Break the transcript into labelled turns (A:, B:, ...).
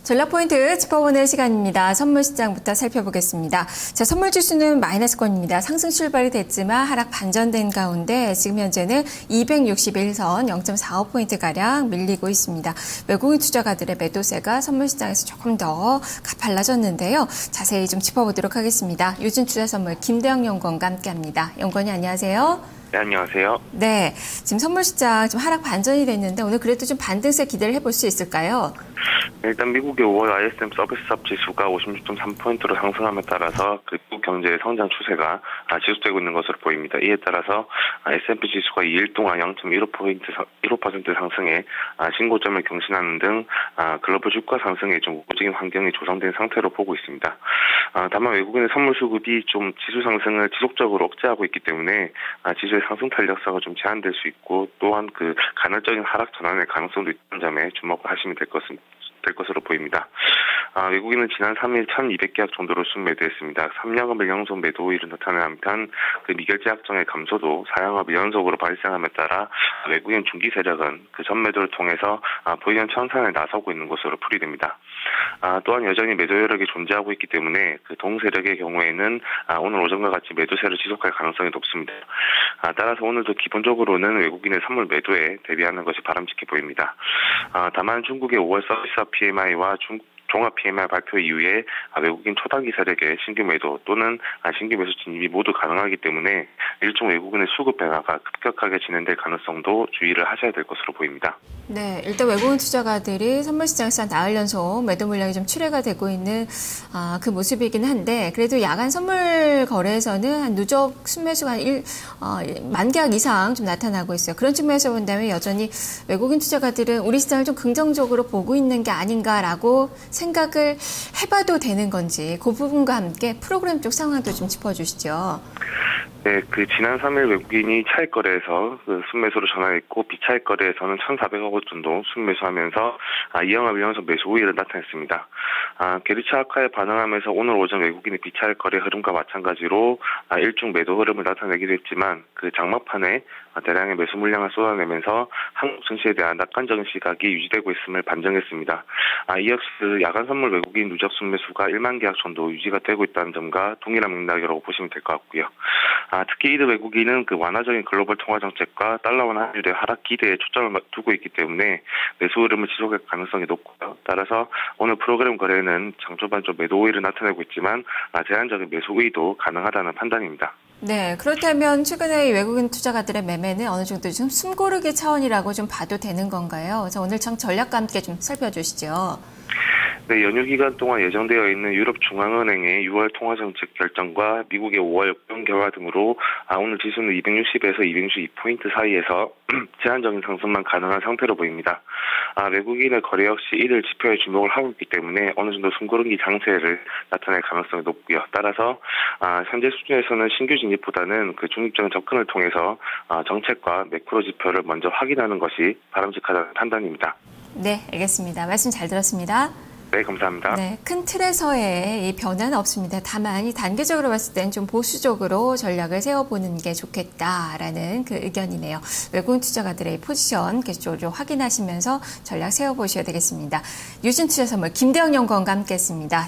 A: 전략포인트 짚어보는 시간입니다. 선물시장부터 살펴보겠습니다. 자, 선물지수는 마이너스권입니다. 상승 출발이 됐지만 하락 반전된 가운데 지금 현재는 261선 0.45포인트가량 밀리고 있습니다. 외국인 투자가들의 매도세가 선물시장에서 조금 더 가팔라졌는데요. 자세히 좀 짚어보도록 하겠습니다. 유진투자선물 김대영 연구원과 함께합니다. 연구원님 안녕하세요.
B: 네, 안녕하세요.
A: 네, 지금 선물시장 좀 하락 반전이 됐는데 오늘 그래도 좀 반등세 기대를 해볼 수 있을까요?
B: 일단 미국의 5월 ISM 서비스업 지수가 56.3포인트로 상승함에 따라서 미국 경제의 성장 추세가 지속되고 있는 것으로 보입니다. 이에 따라서 S&P 지수가 2일 동안 0.15% 상승해 신고점을 경신하는 등 글로벌 주가 상승에 좀 우호적인 환경이 조성된 상태로 보고 있습니다. 다만 외국인의 선물 수급이 좀 지수 상승을 지속적으로 억제하고 있기 때문에 지수의 상승 탄력성은 좀 제한될 수 있고 또한 그 간헐적인 하락 전환의 가능성도 있다는 점에 주목을 하시면 될 것으로 보입니다. 외국인은 지난 3일 1,200계약 정도로 순매도했습니다. 3영업일 연속 매도일을 나타낸 한편 그 미결제 약정의 감소도 4영업일 연속으로 발생함에 따라 외국인 중기 세력은 그 전매도를 통해서 보이는 천산에 나서고 있는 것으로 풀이됩니다. 또한 여전히 매도 여력이 존재하고 있기 때문에 그 동세력의 경우에는 오늘 오전과 같이 매도세를 지속할 가능성이 높습니다. 따라서 오늘도 기본적으로는 외국인의 선물 매도에 대비하는 것이 바람직해 보입니다. 다만 중국의 5월 서비스업 PMI와 종합 PMI 발표 이후에 외국인 초단기 세력의 신규 매도 또는 신규 매수 진입이 모두 가능하기 때문에 일종 외국인의 수급 변화가 급격하게 진행될 가능성도 주의를 하셔야 될 것으로 보입니다.
A: 네, 일단 외국인 투자가들이 선물시장에서 한 나흘 연속 매도 물량이 좀 출회가 되고 있는 그 모습이긴 한데 그래도 야간 선물 거래에서는 한 누적 순매수가 한 만 계약 이상 좀 나타나고 있어요. 그런 측면에서 본다면 여전히 외국인 투자가들은 우리 시장을 좀 긍정적으로 보고 있는 게 아닌가라고 생각을 해봐도 되는 건지 그 부분과 함께 프로그램 쪽 상황도 좀 짚어주시죠.
B: 네, 그 지난 3일 외국인이 차익 거래에서 그 순매수로 전환했고 비차익 거래에서는 1,400억 원 정도 순매수하면서 2영업일 연속 매수 우위를 나타냈습니다. 계리차 악화에 반응하면서 오늘 오전 외국인의 비차익 거래 흐름과 마찬가지로 일중 매도 흐름을 나타내기도 했지만 그 장막판에 대량의 매수 물량을 쏟아내면서 한국 증시에 대한 낙관적인 시각이 유지되고 있음을 반증했습니다. 이 역시 그 야간 선물 외국인 누적 순매수가 1만 계약 정도 유지가 되고 있다는 점과 동일한 맥락이라고 보시면 될 것 같고요. 특히 이들 외국인은 그 완화적인 글로벌 통화 정책과 달러 원 환율의 하락 기대에 초점을 두고 있기 때문에 매수 흐름을 지속할 가능성이 높고요. 따라서 오늘 프로그램 거래는 장초반 좀 매도 우위를 나타내고 있지만 제한적인 매수 우위도 가능하다는 판단입니다.
A: 네, 그렇다면 최근에 외국인 투자가들의 매매는 어느 정도 좀 숨고르기 차원이라고 좀 봐도 되는 건가요? 그래서 오늘 전략과 함께 좀 살펴주시죠.
B: 네, 연휴 기간 동안 예정되어 있는 유럽 중앙은행의 6월 통화정책 결정과 미국의 5월 역병 결과 등으로 오늘 지수는 260에서 262포인트 사이에서 제한적인 상승만 가능한 상태로 보입니다. 외국인의 거래 역시 이들 지표에 주목을 하고 있기 때문에 어느 정도 숨고르기 장세를 나타낼 가능성이 높고요. 따라서 현재 수준에서는 신규 진입보다는 그 중립적인 접근을 통해서 정책과 매크로 지표를 먼저 확인하는 것이 바람직하다는 판단입니다.
A: 네, 알겠습니다. 말씀 잘 들었습니다.
B: 네, 감사합니다.
A: 네, 큰 틀에서의 이 변화는 없습니다. 다만 이 단계적으로 봤을 땐 좀 보수적으로 전략을 세워보는 게 좋겠다라는 그 의견이네요. 외국인 투자가들의 포지션 계속적으로 확인하시면서 전략 세워보셔야 되겠습니다. 유진투자선물 김대영 연구원과 함께했습니다.